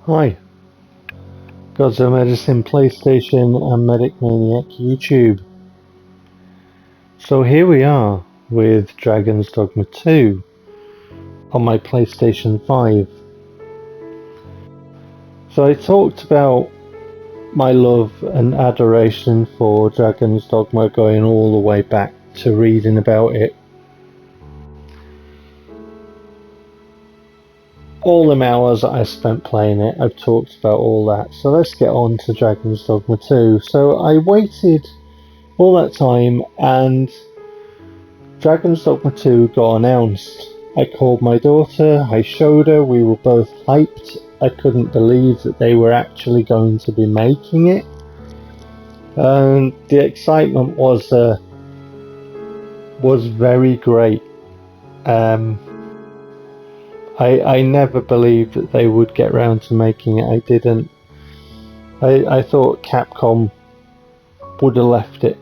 Hi, Gods of Medicine PlayStation and Medic Maniac YouTube. So here we are with Dragon's Dogma 2 on my PlayStation 5. So I talked about my love and adoration for Dragon's Dogma going all the way back to reading about it. All them hours that I spent playing it, I've talked about all that. So let's get on to Dragon's Dogma 2. So I waited all that time and Dragon's Dogma 2 got announced. I called my daughter, I showed her, we were both hyped. I couldn't believe that they were actually going to be making it. And the excitement was very great. I never believed that they would get round to making it. I didn't. I thought Capcom would have left it,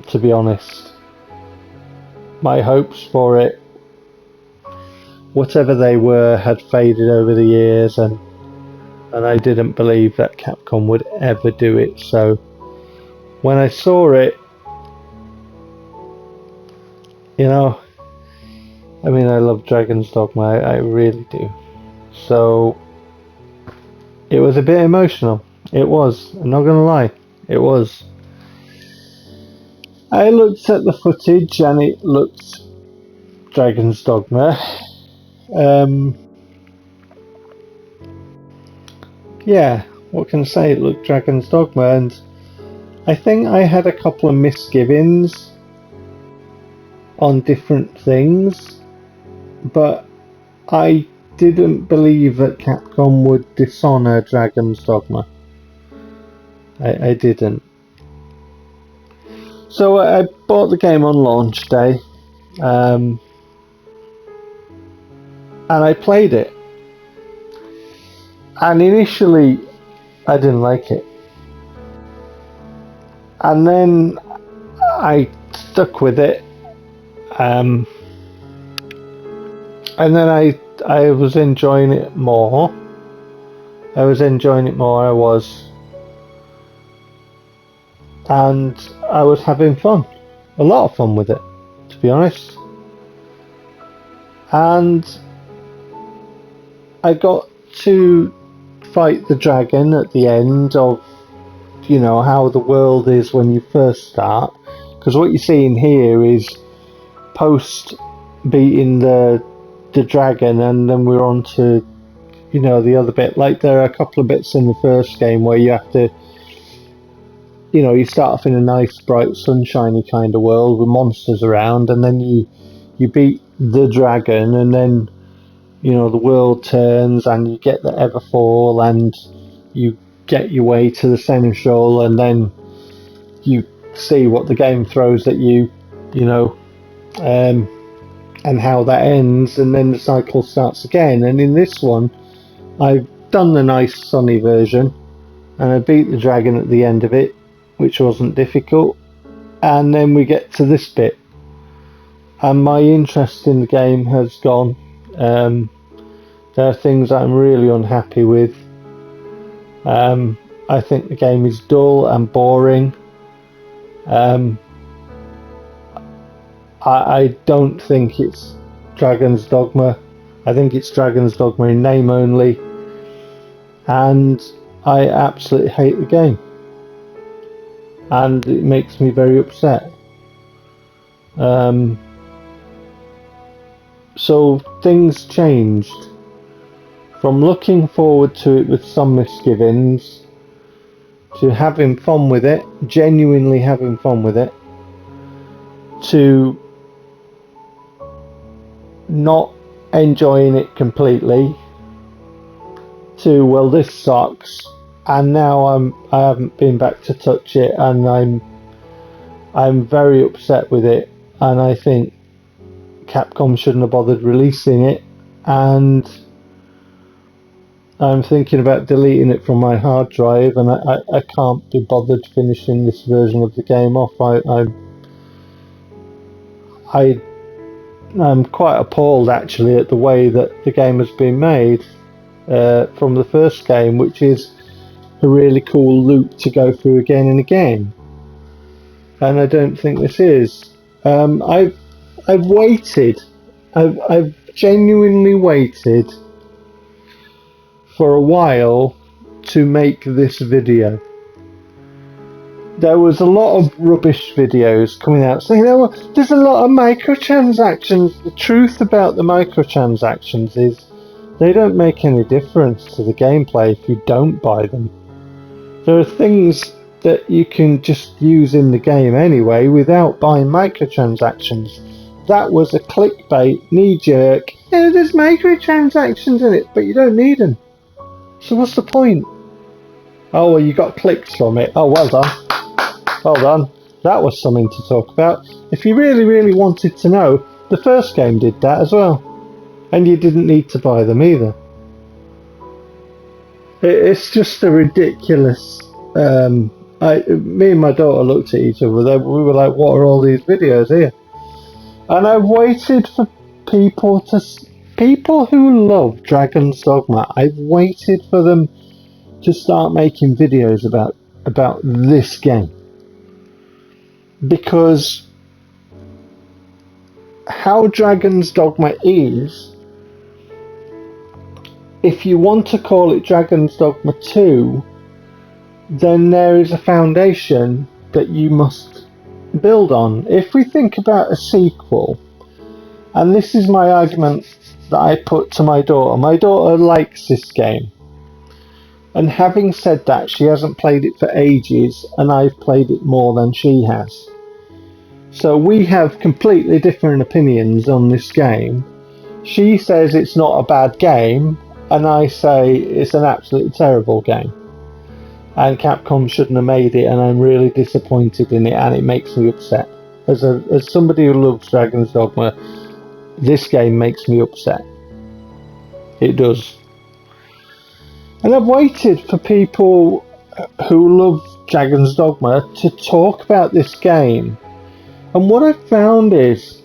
to be honest. My hopes for it, whatever they were, had faded over the years, and I didn't believe that Capcom would ever do it. So when I saw it, I love Dragon's Dogma, I really do. So it was a bit emotional. It was, I'm not gonna lie, it was. I looked at the footage and it looked Dragon's Dogma. Yeah, what can I say? It looked Dragon's Dogma, and I think I had a couple of misgivings on different things, but I didn't believe that Capcom would dishonor Dragon's Dogma. I didn't. So I bought the game on launch day, and I played it. And initially, I didn't like it. And then I stuck with it. And then I was enjoying it more. I was. And I was having fun. A lot of fun with it, to be honest. And I got to fight the dragon at the end of, how the world is when you first start. Because what you're seeing here is post beating the dragon, and then we're on to, the other bit. Like, there are a couple of bits in the first game where you have to, you start off in a nice, bright, sunshiny kind of world with monsters around, and then you beat the dragon, and then, the world turns, and you get the Everfall, and you get your way to the Seneschal, and then you see what the game throws at you, and how that ends, and then the cycle starts again. And in this one, I've done the nice sunny version, and I beat the dragon at the end of it, which wasn't difficult, and then we get to this bit, and my interest in the game has gone. There are things I'm really unhappy with. I think the game is dull and boring. I don't think it's Dragon's Dogma. I think it's Dragon's Dogma in name only. And I absolutely hate the game. And it makes me very upset. So things changed. From looking forward to it with some misgivings, to having fun with it, genuinely having fun with it, to not enjoying it completely, to, well, this sucks, and now I haven't been back to touch it, and I'm very upset with it, and I think Capcom shouldn't have bothered releasing it, and I'm thinking about deleting it from my hard drive, and I can't be bothered finishing this version of the game off. I'm quite appalled, actually, at the way that the game has been made. from the first game, which is a really cool loop to go through again and again. And I don't think this is. I've waited. I've genuinely waited for a while to make this video. There was a lot of rubbish videos coming out saying, oh, there's a lot of microtransactions. The truth about the microtransactions is they don't make any difference to the gameplay if you don't buy them. There are things that you can just use in the game anyway without buying microtransactions. That was a clickbait, knee-jerk, yeah, there's microtransactions in it, but you don't need them. So what's the point? Oh, well, you got clicks from it. Oh, well done. Well done. That was something to talk about. If you really, really wanted to know, the first game did that as well. And you didn't need to buy them either. It's just a ridiculous... me and my daughter looked at each other. We were like, what are all these videos here? And I waited for people who love Dragon's Dogma. I've waited for them to start making videos about this game. Because how Dragon's Dogma is, if you want to call it Dragon's Dogma 2, then there is a foundation that you must build on. If we think about a sequel, and this is my argument that I put to my daughter likes this game. And having said that, she hasn't played it for ages, and I've played it more than she has. So we have completely different opinions on this game. She says it's not a bad game, and I say it's an absolutely terrible game. And Capcom shouldn't have made it, and I'm really disappointed in it, and it makes me upset. As somebody who loves Dragon's Dogma, this game makes me upset. It does. And I've waited for people who love Dragon's Dogma to talk about this game. And what I've found is,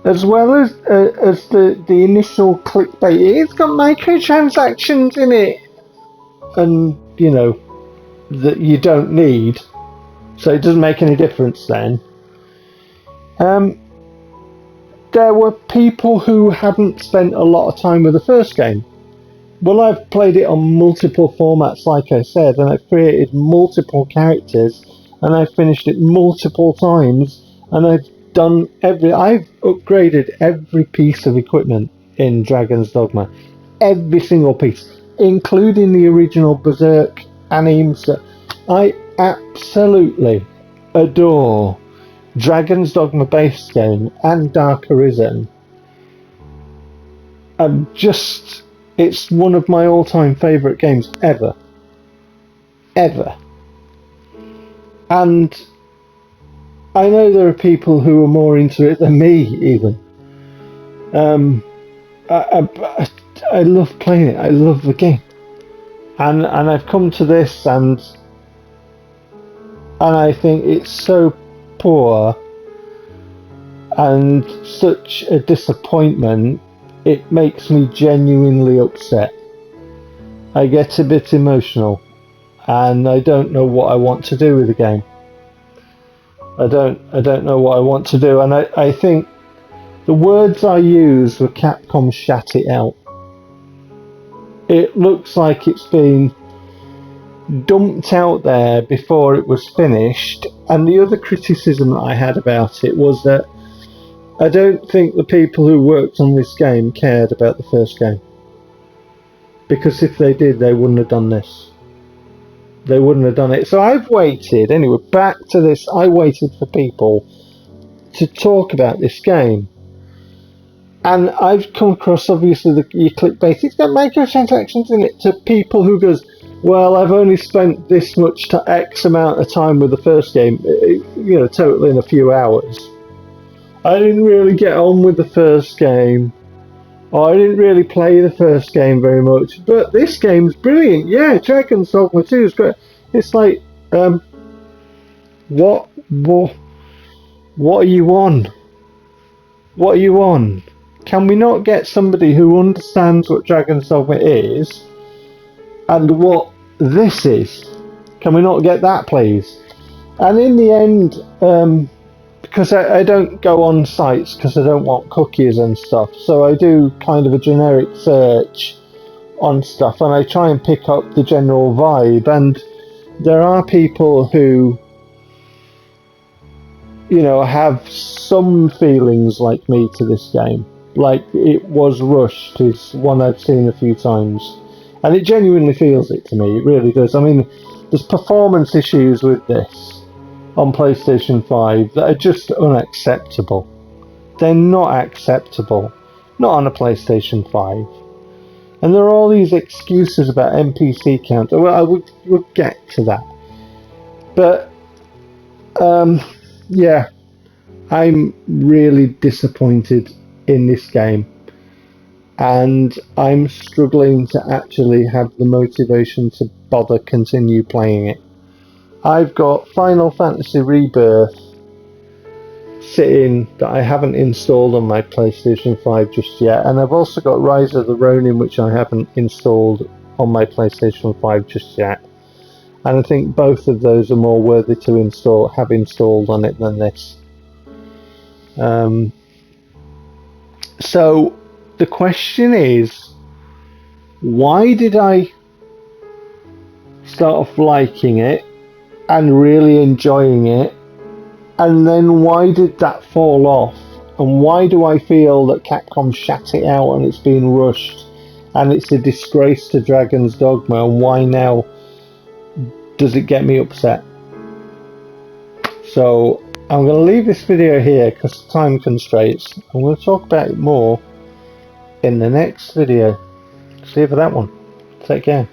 as well as the initial clickbait, it's got microtransactions in it. And, you know, that you don't need. So it doesn't make any difference then. There were people who hadn't spent a lot of time with the first game. Well, I've played it on multiple formats, like I said, and I've created multiple characters, and I've finished it multiple times, and I've upgraded every piece of equipment in Dragon's Dogma. Every single piece, including the original Berserk animes. I absolutely adore Dragon's Dogma base game and Dark Arisen. It's one of my all-time favourite games ever. Ever. And I know there are people who are more into it than me, even. I love playing it. I love the game. And I've come to this and I think it's so poor and such a disappointment, it makes me genuinely upset. I get a bit emotional and I don't know what I want to do with the game. I don't know what I want to do, and I think the words I used were Capcom shat it out. It looks like it's been dumped out there before it was finished, and the other criticism that I had about it was that I don't think the people who worked on this game cared about the first game. Because if they did, they wouldn't have done this. They wouldn't have done it. So I've waited, anyway, back to this, I waited for people to talk about this game. And I've come across, obviously, your clickbait, it's got microtransactions in it, to people who goes, well, I've only spent this much X amount of time with the first game, totally in a few hours. I didn't really get on with the first game. I didn't really play the first game very much, but this game's brilliant. Yeah, Dragon's Dogma 2 is great. It's like, what are you on? What are you on? can we not get somebody who understands what Dragon's Dogma is and what this is? Can we not get that, please? And in the end, because I don't go on sites because I don't want cookies and stuff, so I do kind of a generic search on stuff, and I try and pick up the general vibe. And there are people who, you know, have some feelings like me to this game. Like, it was rushed is one I've seen a few times, and it genuinely feels it to me. It really does. I mean, there's performance issues with this on PlayStation 5 that are just unacceptable. They're not acceptable. Not on a PlayStation 5. And there are all these excuses about NPC count. Well, we'll get to that. But, yeah, I'm really disappointed in this game. And I'm struggling to actually have the motivation to bother continue playing it. I've got Final Fantasy Rebirth sitting that I haven't installed on my PlayStation 5 just yet, and I've also got Rise of the Ronin, which I haven't installed on my PlayStation 5 just yet. And I think both of those are more worthy to have installed on it than this. So the question is, why did I start off liking it and really enjoying it, and then why did that fall off? And why do I feel that Capcom shat it out and it's been rushed and it's a disgrace to Dragon's Dogma, and why now does it get me upset? So I'm going to leave this video here because of time constraints. I'm going to talk about it more in the next video. See you for that one. Take care.